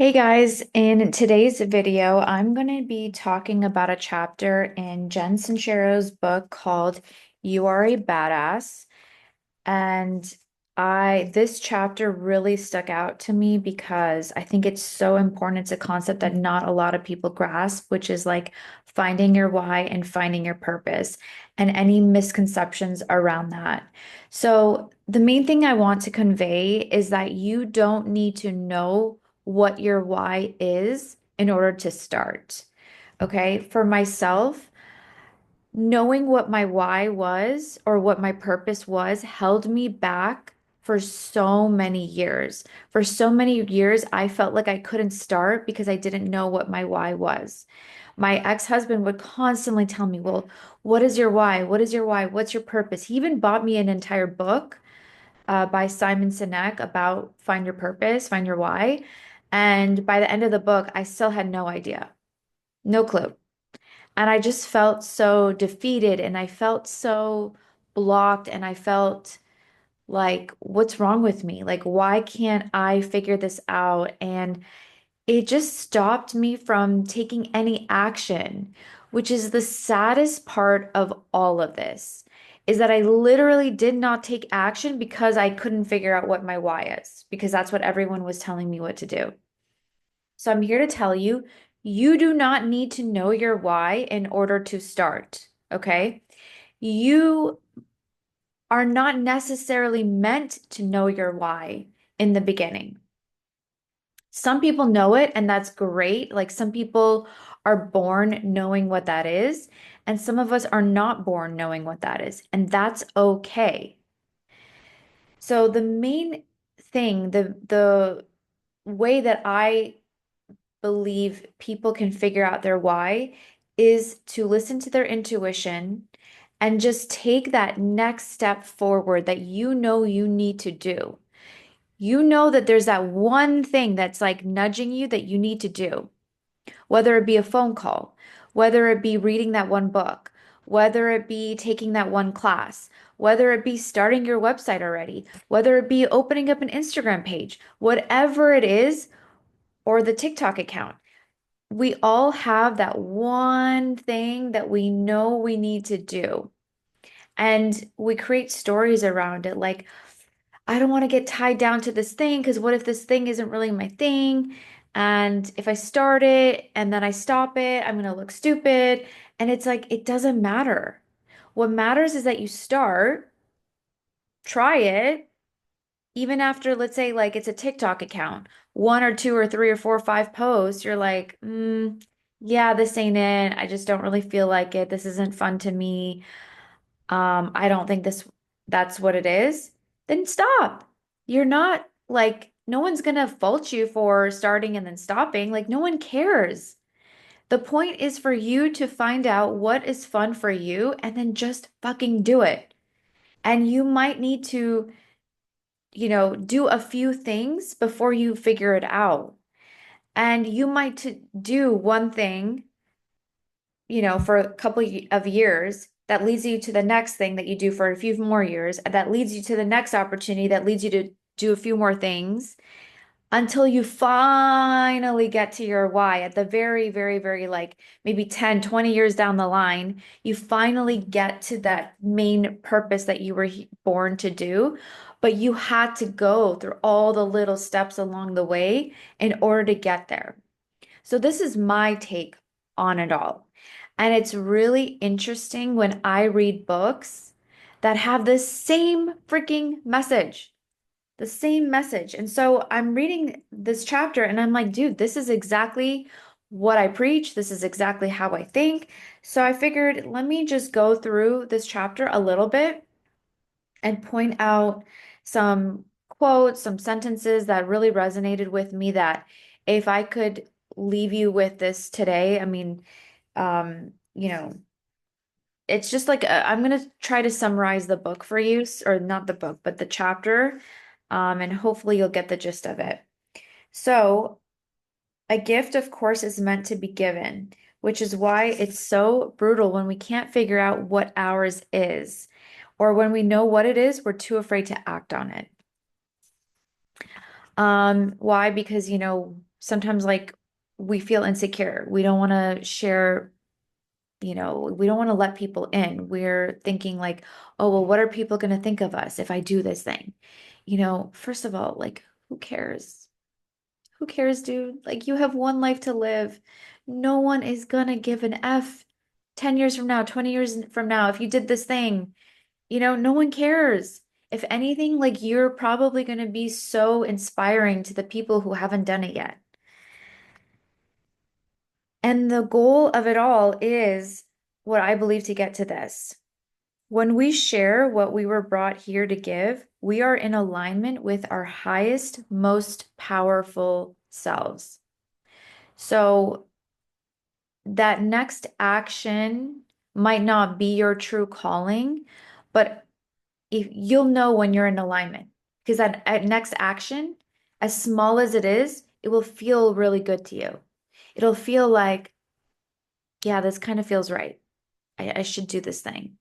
Hey guys, in today's video, I'm going to be talking about a chapter in Jen Sincero's book called You Are a Badass. And this chapter really stuck out to me because I think it's so important. It's a concept that not a lot of people grasp, which is like finding your why and finding your purpose and any misconceptions around that. So, the main thing I want to convey is that you don't need to know what your why is in order to start. Okay. For myself, knowing what my why was or what my purpose was held me back for so many years. For so many years, I felt like I couldn't start because I didn't know what my why was. My ex-husband would constantly tell me, well, what is your why? What is your why? What's your purpose? He even bought me an entire book by Simon Sinek about find your purpose, find your why. And by the end of the book, I still had no idea, no clue. And I just felt so defeated and I felt so blocked and I felt like, what's wrong with me? Like, why can't I figure this out? And it just stopped me from taking any action, which is the saddest part of all of this, is that I literally did not take action because I couldn't figure out what my why is, because that's what everyone was telling me what to do. So I'm here to tell you, you do not need to know your why in order to start, okay? You are not necessarily meant to know your why in the beginning. Some people know it, and that's great. Like some people are born knowing what that is, and some of us are not born knowing what that is, and that's okay. So the main thing, the way that I believe people can figure out their why is to listen to their intuition and just take that next step forward that you know you need to do. You know that there's that one thing that's like nudging you that you need to do, whether it be a phone call, whether it be reading that one book, whether it be taking that one class, whether it be starting your website already, whether it be opening up an Instagram page, whatever it is, or the TikTok account. We all have that one thing that we know we need to do. And we create stories around it. Like, I don't want to get tied down to this thing because what if this thing isn't really my thing? And if I start it and then I stop it, I'm going to look stupid. And it's like, it doesn't matter. What matters is that you start, try it, even after, let's say, like it's a TikTok account, one or two or three or four or five posts, you're like, yeah, this ain't it. I just don't really feel like it. This isn't fun to me. I don't think that's what it is. Then stop. You're not like, no one's gonna fault you for starting and then stopping. Like, no one cares. The point is for you to find out what is fun for you and then just fucking do it. And you might need to do a few things before you figure it out. And you might to do one thing, for a couple of years that leads you to the next thing that you do for a few more years, and that leads you to the next opportunity that leads you to do a few more things until you finally get to your why at the very, very, very like maybe 10, 20 years down the line, you finally get to that main purpose that you were born to do. But you had to go through all the little steps along the way in order to get there. So this is my take on it all. And it's really interesting when I read books that have the same freaking message, the same message. And so I'm reading this chapter and I'm like, dude, this is exactly what I preach. This is exactly how I think. So I figured, let me just go through this chapter a little bit and point out some quotes, some sentences that really resonated with me that if I could leave you with this today, I mean, you know, it's just like I'm gonna try to summarize the book for you, or not the book, but the chapter, and hopefully you'll get the gist of it. So, a gift, of course, is meant to be given, which is why it's so brutal when we can't figure out what ours is, or when we know what it is, we're too afraid to act on it. Why? Because, sometimes like we feel insecure. We don't want to share, we don't want to let people in. We're thinking like, oh, well, what are people going to think of us if I do this thing? First of all, like, who cares? Who cares, dude? Like, you have one life to live. No one is gonna give an F 10 years from now, 20 years from now if you did this thing. No one cares. If anything, like, you're probably gonna be so inspiring to the people who haven't done it yet. And the goal of it all is what I believe to get to this. When we share what we were brought here to give, we are in alignment with our highest, most powerful selves. So that next action might not be your true calling, but if you'll know when you're in alignment, because that next action, as small as it is, it will feel really good to you. It'll feel like, yeah, this kind of feels right. I should do this thing.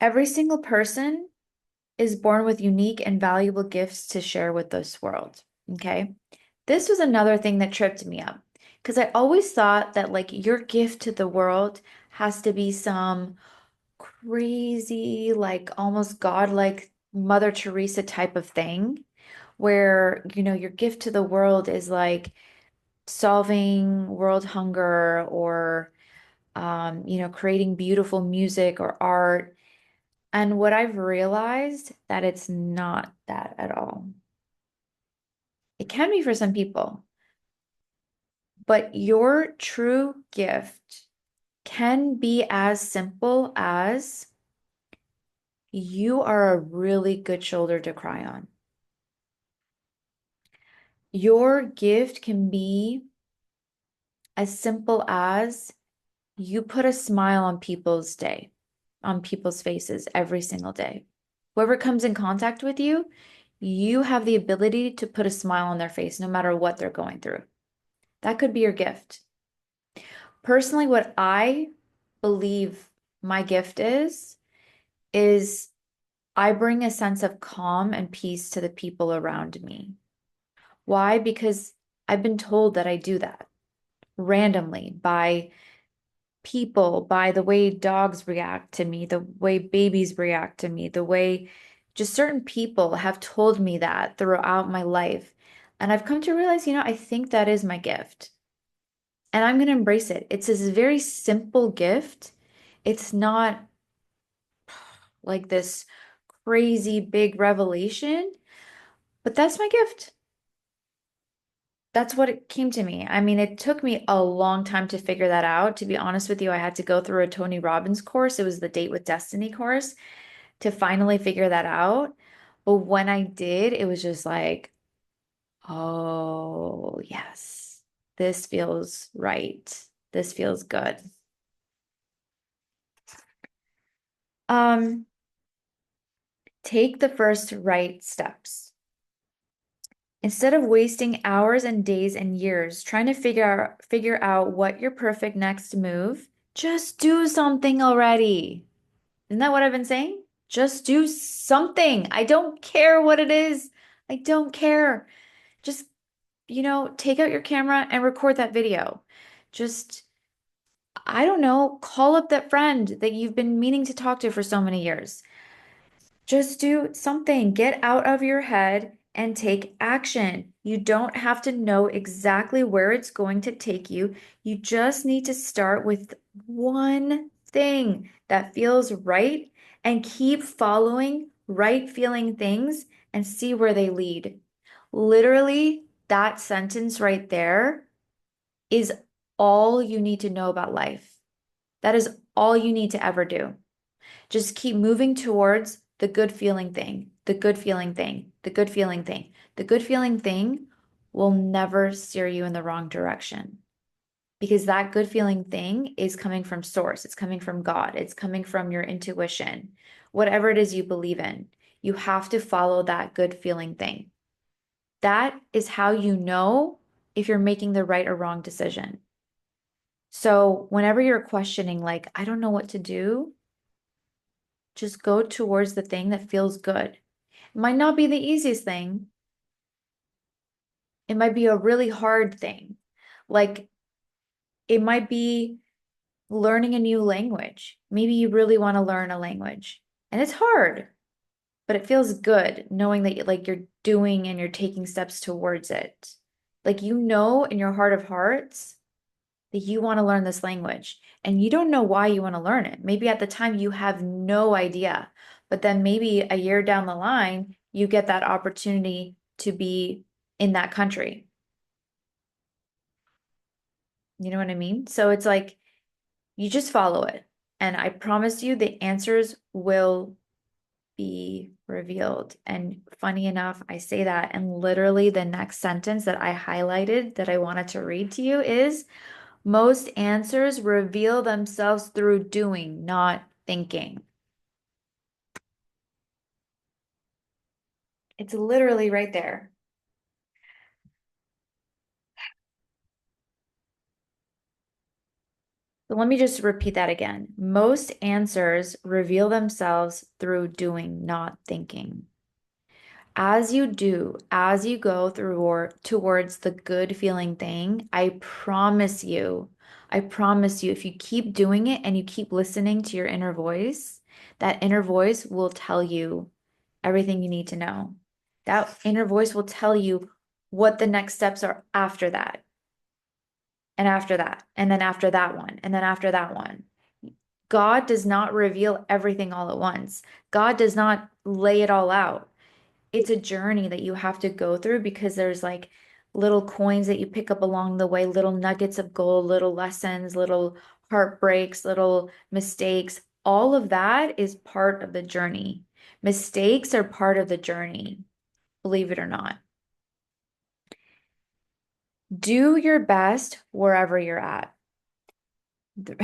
Every single person is born with unique and valuable gifts to share with this world. Okay. This was another thing that tripped me up because I always thought that like your gift to the world has to be some crazy, like almost godlike Mother Teresa type of thing where, your gift to the world is like solving world hunger or, creating beautiful music or art. And what I've realized that it's not that at all. It can be for some people, but your true gift can be as simple as you are a really good shoulder to cry on. Your gift can be as simple as you put a smile on people's day, on people's faces every single day. Whoever comes in contact with you, you have the ability to put a smile on their face no matter what they're going through. That could be your gift. Personally, what I believe my gift is I bring a sense of calm and peace to the people around me. Why? Because I've been told that I do that randomly by people, by the way dogs react to me, the way babies react to me, the way just certain people have told me that throughout my life. And I've come to realize, I think that is my gift. And I'm going to embrace it. It's this very simple gift. It's not like this crazy big revelation, but that's my gift. That's what it came to me. I mean, it took me a long time to figure that out. To be honest with you, I had to go through a Tony Robbins course. It was the Date with Destiny course to finally figure that out. But when I did, it was just like, oh, yes, this feels right. This feels good. Um, take the first right steps. Instead of wasting hours and days and years trying to figure out what your perfect next move, just do something already. Isn't that what I've been saying? Just do something. I don't care what it is. I don't care. Just, take out your camera and record that video. Just, I don't know, call up that friend that you've been meaning to talk to for so many years. Just do something. Get out of your head and take action. You don't have to know exactly where it's going to take you. You just need to start with one thing that feels right and keep following right feeling things and see where they lead. Literally, that sentence right there is all you need to know about life. That is all you need to ever do. Just keep moving towards the good feeling thing, the good feeling thing, the good feeling thing. The good feeling thing will never steer you in the wrong direction because that good feeling thing is coming from source. It's coming from God. It's coming from your intuition, whatever it is you believe in. You have to follow that good feeling thing. That is how you know if you're making the right or wrong decision. So whenever you're questioning, like, I don't know what to do, just go towards the thing that feels good. It might not be the easiest thing, It might be a really hard thing. Like it might be learning a new language. Maybe you really want to learn a language and it's hard, but it feels good knowing that like you're doing and you're taking steps towards it. Like you know in your heart of hearts that you want to learn this language and you don't know why you want to learn it. Maybe at the time you have no idea, but then maybe a year down the line, you get that opportunity to be in that country. You know what I mean? So it's like you just follow it. And I promise you the answers will be revealed. And funny enough, I say that, and literally the next sentence that I highlighted that I wanted to read to you is most answers reveal themselves through doing, not thinking. It's literally right there. So let me just repeat that again. Most answers reveal themselves through doing, not thinking. As you do, as you go through or towards the good feeling thing, I promise you, if you keep doing it and you keep listening to your inner voice, that inner voice will tell you everything you need to know. That inner voice will tell you what the next steps are after that, and after that, and then after that one, and then after that one. God does not reveal everything all at once. God does not lay it all out. It's a journey that you have to go through because there's like little coins that you pick up along the way, little nuggets of gold, little lessons, little heartbreaks, little mistakes. All of that is part of the journey. Mistakes are part of the journey, believe it or not. Do your best wherever you're at. The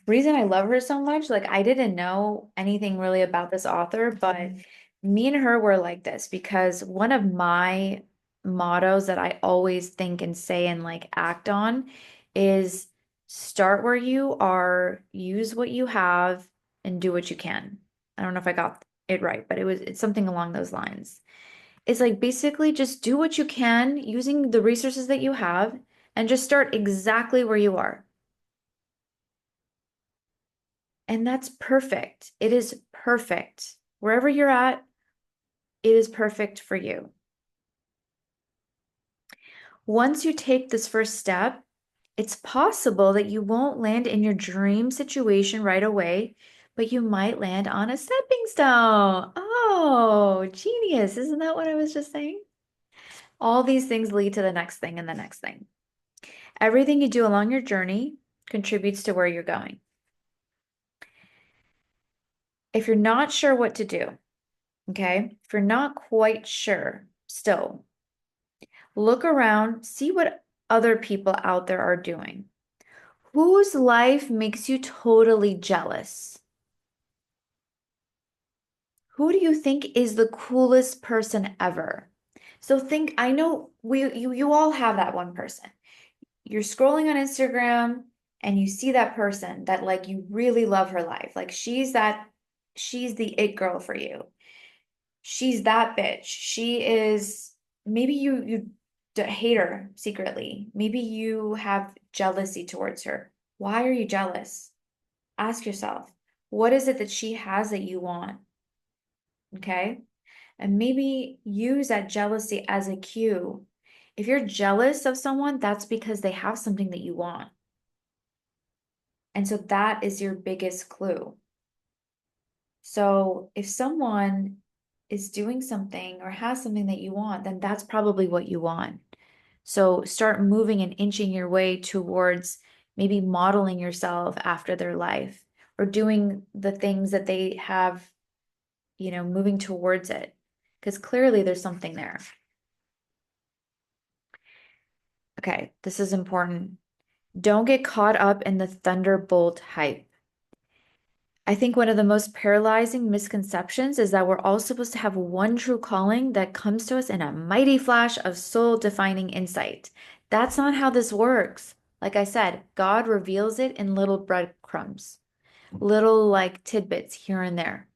reason I love her so much, like I didn't know anything really about this author, but me and her were like this because one of my mottos that I always think and say and like act on is start where you are, use what you have, and do what you can. I don't know if I got it right, but it's something along those lines. It's like basically just do what you can using the resources that you have and just start exactly where you are. And that's perfect. It is perfect. Wherever you're at, it is perfect for you. Once you take this first step, it's possible that you won't land in your dream situation right away, but you might land on a stepping stone. Oh, genius. Isn't that what I was just saying? All these things lead to the next thing and the next thing. Everything you do along your journey contributes to where you're going. If you're not sure what to do, okay, if you're not quite sure still, look around, see what other people out there are doing. Whose life makes you totally jealous? Who do you think is the coolest person ever? So think, I know you all have that one person. You're scrolling on Instagram and you see that person that like you really love her life. Like she's the it girl for you. She's that bitch. She is, maybe you hate her secretly. Maybe you have jealousy towards her. Why are you jealous? Ask yourself, what is it that she has that you want? Okay. And maybe use that jealousy as a cue. If you're jealous of someone, that's because they have something that you want. And so that is your biggest clue. So if someone is doing something or has something that you want, then that's probably what you want. So start moving and inching your way towards maybe modeling yourself after their life or doing the things that they have, moving towards it. Because clearly there's something there. Okay, this is important. Don't get caught up in the thunderbolt hype. I think one of the most paralyzing misconceptions is that we're all supposed to have one true calling that comes to us in a mighty flash of soul-defining insight. That's not how this works. Like I said, God reveals it in little breadcrumbs, little like tidbits here and there,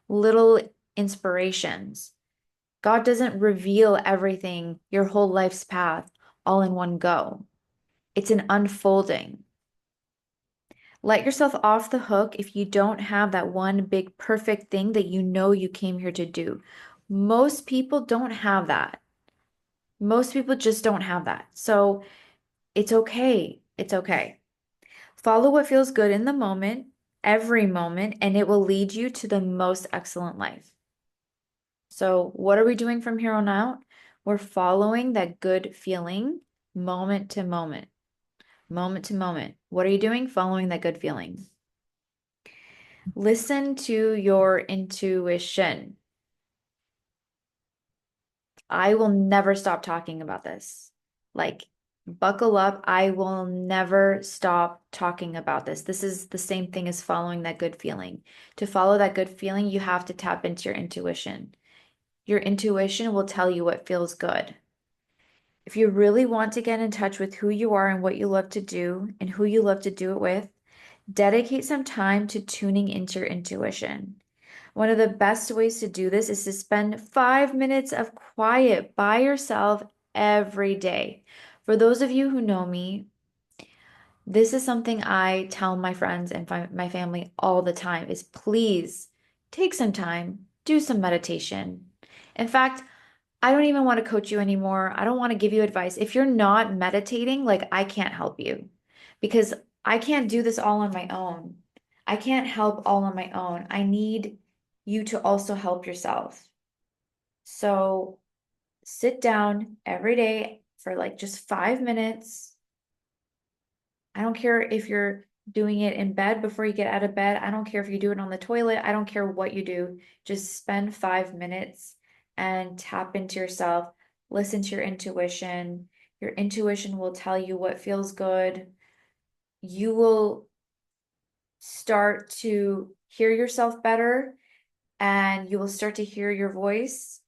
little inspirations. God doesn't reveal everything, your whole life's path, all in one go. It's an unfolding. Let yourself off the hook if you don't have that one big perfect thing that you know you came here to do. Most people don't have that. Most people just don't have that. So it's okay. It's okay. Follow what feels good in the moment, every moment, and it will lead you to the most excellent life. So, what are we doing from here on out? We're following that good feeling moment to moment, moment to moment. What are you doing? Following that good feeling. Listen to your intuition. I will never stop talking about this. Like, buckle up. I will never stop talking about this. This is the same thing as following that good feeling. To follow that good feeling, you have to tap into your intuition. Your intuition will tell you what feels good. If you really want to get in touch with who you are and what you love to do and who you love to do it with, dedicate some time to tuning into your intuition. One of the best ways to do this is to spend 5 minutes of quiet by yourself every day. For those of you who know me, this is something I tell my friends and my family all the time is please take some time, do some meditation. In fact, I don't even want to coach you anymore. I don't want to give you advice. If you're not meditating, like I can't help you because I can't do this all on my own. I can't help all on my own. I need you to also help yourself. So sit down every day for like just 5 minutes. I don't care if you're doing it in bed before you get out of bed. I don't care if you do it on the toilet. I don't care what you do. Just spend 5 minutes and tap into yourself. Listen to your intuition. Your intuition will tell you what feels good. You will start to hear yourself better and you will start to hear your voice.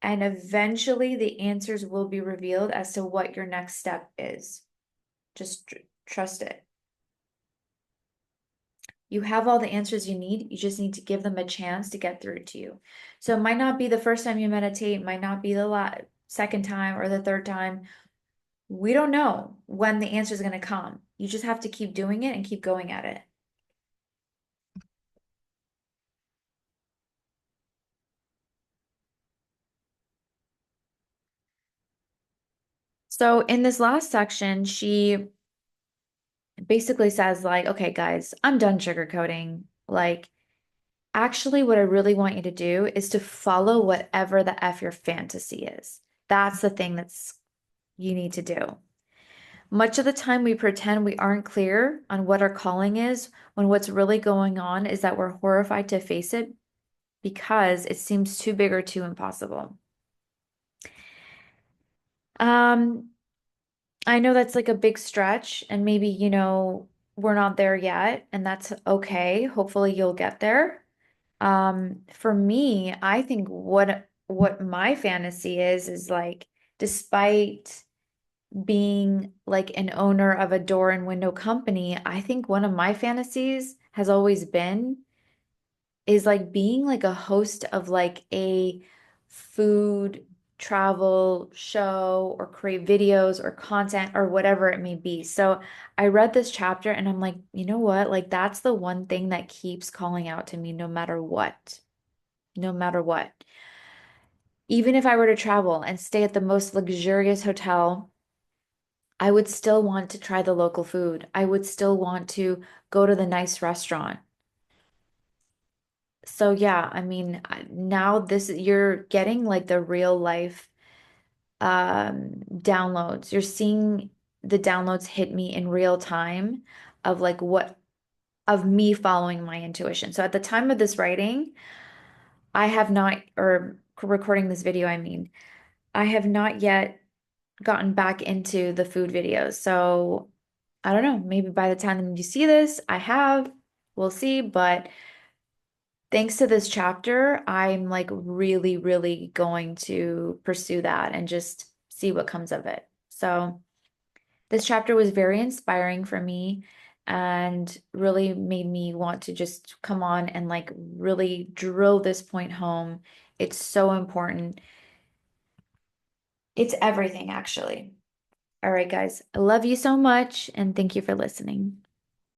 And eventually, the answers will be revealed as to what your next step is. Just trust it. You have all the answers you need. You just need to give them a chance to get through to you. So it might not be the first time you meditate, might not be the second time or the third time. We don't know when the answer is going to come. You just have to keep doing it and keep going at it. So in this last section, she basically says like, okay, guys, I'm done sugarcoating. Like, actually, what I really want you to do is to follow whatever the F your fantasy is. That's the thing that's you need to do. Much of the time, we pretend we aren't clear on what our calling is when what's really going on is that we're horrified to face it because it seems too big or too impossible. Um, I know that's like a big stretch, and maybe, we're not there yet, and that's okay. Hopefully, you'll get there. For me, I think what my fantasy is like, despite being like an owner of a door and window company, I think one of my fantasies has always been is like being like a host of like a food travel show or create videos or content or whatever it may be. So I read this chapter and I'm like, you know what? Like that's the one thing that keeps calling out to me no matter what. No matter what. Even if I were to travel and stay at the most luxurious hotel, I would still want to try the local food. I would still want to go to the nice restaurant. So yeah, I mean, now this you're getting like the real life downloads. You're seeing the downloads hit me in real time of like what of me following my intuition. So at the time of this writing, I have not or recording this video, I mean, I have not yet gotten back into the food videos. So I don't know, maybe by the time you see this, I have. We'll see, but thanks to this chapter, I'm like really, really going to pursue that and just see what comes of it. So, this chapter was very inspiring for me and really made me want to just come on and like really drill this point home. It's so important. It's everything, actually. All right, guys, I love you so much and thank you for listening.